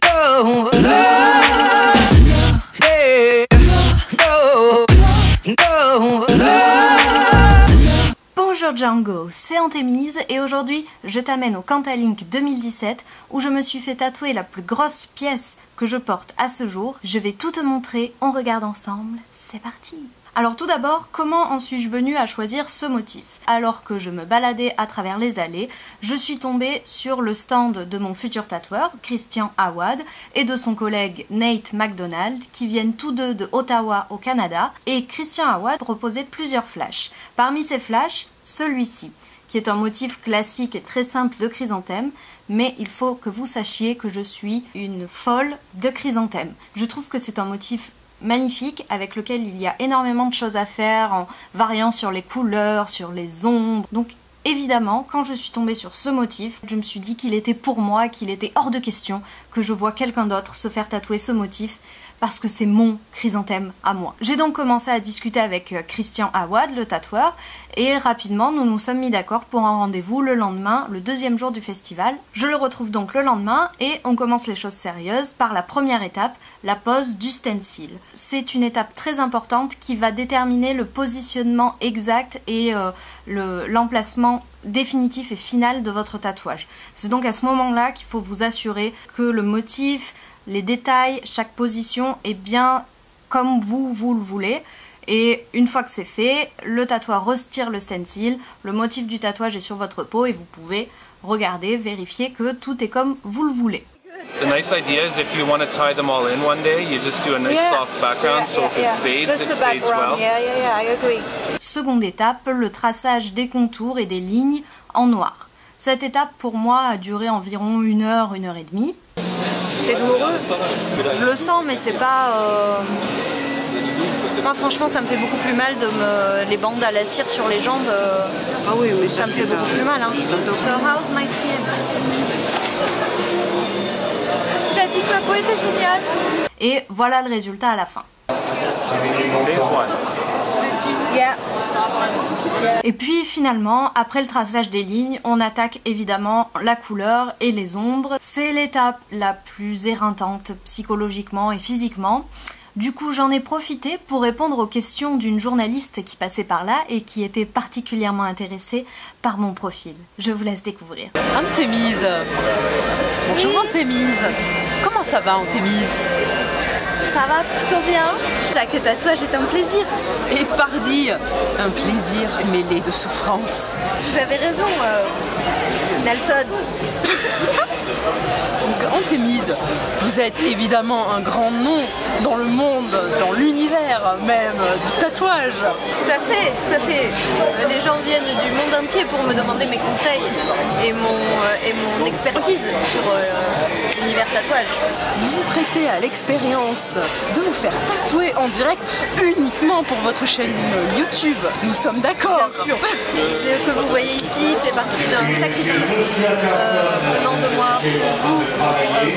No, no, yeah, no, no, no. Bonjour Django, c'est Antémise et aujourd'hui je t'amène au Cantalink 2017 où je me suis fait tatouer la plus grosse pièce que je porte à ce jour. Je vais tout te montrer, on regarde ensemble, c'est parti! Alors tout d'abord, comment en suis-je venue à choisir ce motif? Alors que je me baladais à travers les allées, je suis tombée sur le stand de mon futur tatoueur, Christian Awad, et de son collègue Nate McDonald, qui viennent tous deux de Ottawa au Canada, et Christian Awad proposait plusieurs flashs. Parmi ces flashs, celui-ci, qui est un motif classique et très simple de chrysanthème, mais il faut que vous sachiez que je suis une folle de chrysanthème. Je trouve que c'est un motif magnifique avec lequel il y a énormément de choses à faire en variant sur les couleurs, sur les ombres. Donc évidemment, quand je suis tombée sur ce motif, je me suis dit qu'il était pour moi, qu'il était hors de question que je vois quelqu'un d'autre se faire tatouer ce motif parce que c'est mon chrysanthème à moi. J'ai donc commencé à discuter avec Christian Awad, le tatoueur, et rapidement nous nous sommes mis d'accord pour un rendez-vous le lendemain, le deuxième jour du festival. Je le retrouve donc le lendemain et on commence les choses sérieuses par la première étape, la pose du stencil. C'est une étape très importante qui va déterminer le positionnement exact et l'emplacement définitif et final de votre tatouage. C'est donc à ce moment-là qu'il faut vous assurer que le motif, les détails, chaque position est bien comme vous le voulez. Et une fois que c'est fait, le tatoueur retire le stencil, le motif du tatouage est sur votre peau et vous pouvez regarder, vérifier que tout est comme vous le voulez. The nice idea is if you want to tie them all in one day, you just do a nice soft background, so if it fades, it fades well. I agree. Seconde étape, le traçage des contours et des lignes en noir. Cette étape pour moi a duré environ 1 heure, 1 heure et demie. C'est douloureux. Je le sens, mais c'est pas... Moi, franchement, ça me fait beaucoup plus mal de les bandes à la cire sur les jambes. Ah oui, oui, ça me fait beaucoup plus mal. Hein. So, how's my skin? T'as dit que ma peau était géniale. Et voilà le résultat à la fin. Yeah. Et puis finalement, après le traçage des lignes, on attaque évidemment la couleur et les ombres. C'est l'étape la plus éreintante psychologiquement et physiquement. Du coup, j'en ai profité pour répondre aux questions d'une journaliste qui passait par là et qui était particulièrement intéressée par mon profil. Je vous laisse découvrir. Antémise. Bonjour Antémise. Comment ça va Antémise? Ça va plutôt bien. Chaque tatouage est un plaisir. Et pardi, un plaisir mêlé de souffrance. Vous avez raison, Nelson. Donc Antémise, vous êtes évidemment un grand nom dans le monde, dans l'univers même du tatouage. Tout à fait, tout à fait. Les gens viennent du monde entier pour me demander mes conseils et mon expertise sur l'univers tatouage. Vous vous prêtez à l'expérience de vous faire tatouer en direct uniquement pour votre chaîne YouTube. Nous sommes d'accord. Bien sûr. Ce que vous voyez ici fait partie d'un sacrifice venant de moi pour vous,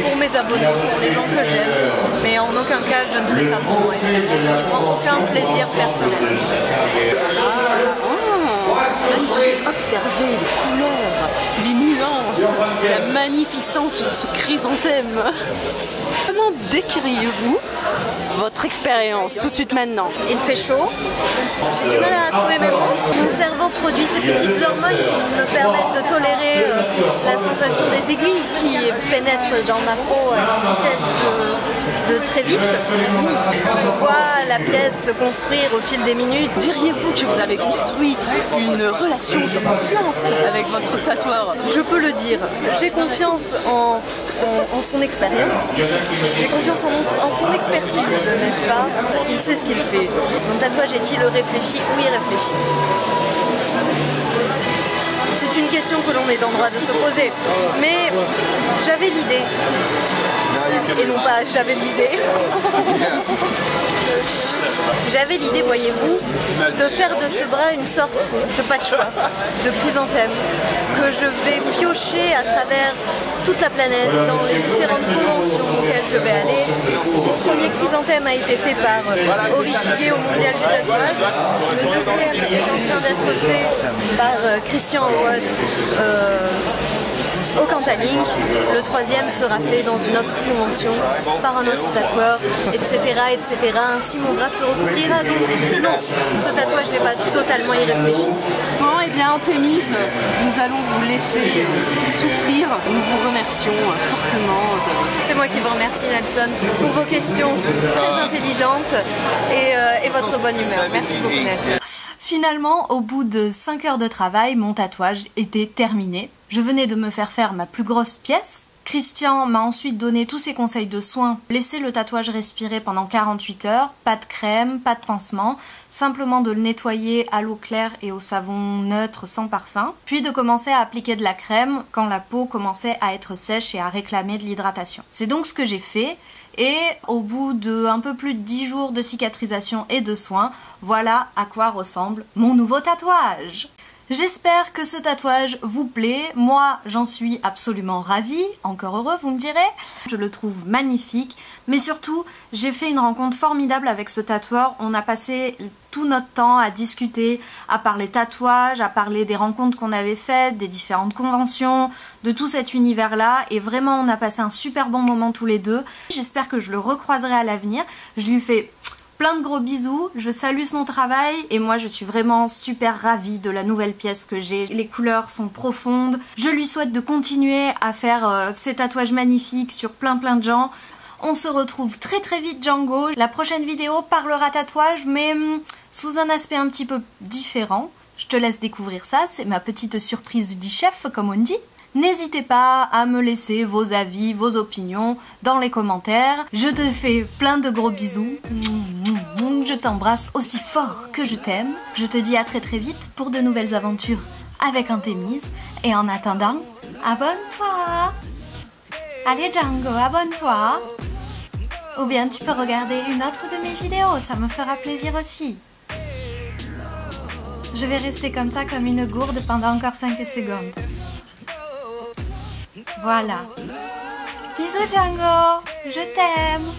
pour mes abonnés, pour les gens que j'aime. Mais en aucun cas je ne fais ça pour moi. Je ne prends aucun plaisir personnel. Observez les couleurs, les nuances, la magnificence de ce chrysanthème. Comment décririez-vous votre expérience tout de suite maintenant? Il fait chaud, j'ai du mal à trouver mes mots. Mon cerveau produit ces petites hormones qui me permettent de tolérer la sensation des aiguilles qui pénètrent dans ma peau à une vitesse de très vite. Je vois la pièce se construire au fil des minutes. Diriez-vous que vous avez construit une relation de confiance avec votre tatoueur? Je peux le dire. J'ai confiance en son expérience. J'ai confiance en son expertise, n'est-ce pas? Il sait ce qu'il fait. Mon tatouage est-il réfléchi ou irréfléchi? C'est une question que l'on est en droit de se poser. Mais j'avais l'idée. Et non pas j'avais l'idée. J'avais l'idée, voyez-vous, de faire de ce bras une sorte de patchwork, de chrysanthème, que je vais piocher à travers toute la planète, dans les différentes conventions auxquelles je vais aller. Le premier chrysanthème a été fait par Ori Shige au Mondial du tatouage. Le deuxième est en train d'être fait par Christian Awad au Cantalink, le troisième sera fait dans une autre convention par un autre tatoueur, etc. etc. Ainsi mon bras se recouvrira. Donc non, ce tatouage n'est pas totalement irréfléchi. Bon, et bien Antémise, nous allons vous laisser souffrir. Nous vous remercions fortement. C'est moi qui vous remercie Nelson pour vos questions très intelligentes et votre bonne humeur. Merci beaucoup Nelson. Finalement, au bout de 5 heures de travail, mon tatouage était terminé. Je venais de me faire ma plus grosse pièce. Christian m'a ensuite donné tous ses conseils de soins. Laisser le tatouage respirer pendant 48 heures, pas de crème, pas de pansement, simplement de le nettoyer à l'eau claire et au savon neutre sans parfum, puis de commencer à appliquer de la crème quand la peau commençait à être sèche et à réclamer de l'hydratation. C'est donc ce que j'ai fait. Et au bout de un peu plus de 10 jours de cicatrisation et de soins, voilà à quoi ressemble mon nouveau tatouage. J'espère que ce tatouage vous plaît, moi j'en suis absolument ravie, encore heureux vous me direz. Je le trouve magnifique, mais surtout j'ai fait une rencontre formidable avec ce tatoueur. On a passé tout notre temps à discuter, à parler tatouage, à parler des rencontres qu'on avait faites, des différentes conventions, de tout cet univers là, et vraiment on a passé un super bon moment tous les deux. J'espère que je le recroiserai à l'avenir. Je lui fais plein de gros bisous, je salue son travail et moi je suis vraiment super ravie de la nouvelle pièce que j'ai. Les couleurs sont profondes, je lui souhaite de continuer à faire ces tatouages magnifiques sur plein de gens. On se retrouve très vite Django. La prochaine vidéo parlera tatouage mais sous un aspect un petit peu différent. Je te laisse découvrir ça, c'est ma petite surprise du chef comme on dit. N'hésitez pas à me laisser vos avis, vos opinions dans les commentaires. Je te fais plein de gros bisous. Je t'embrasse aussi fort que je t'aime. Je te dis à très vite pour de nouvelles aventures avec Antémise. Et en attendant, abonne-toi. Allez Django, abonne-toi. Ou bien tu peux regarder une autre de mes vidéos, ça me fera plaisir aussi. Je vais rester comme ça, comme une gourde pendant encore 5 secondes. Voilà. Bisous Django, je t'aime.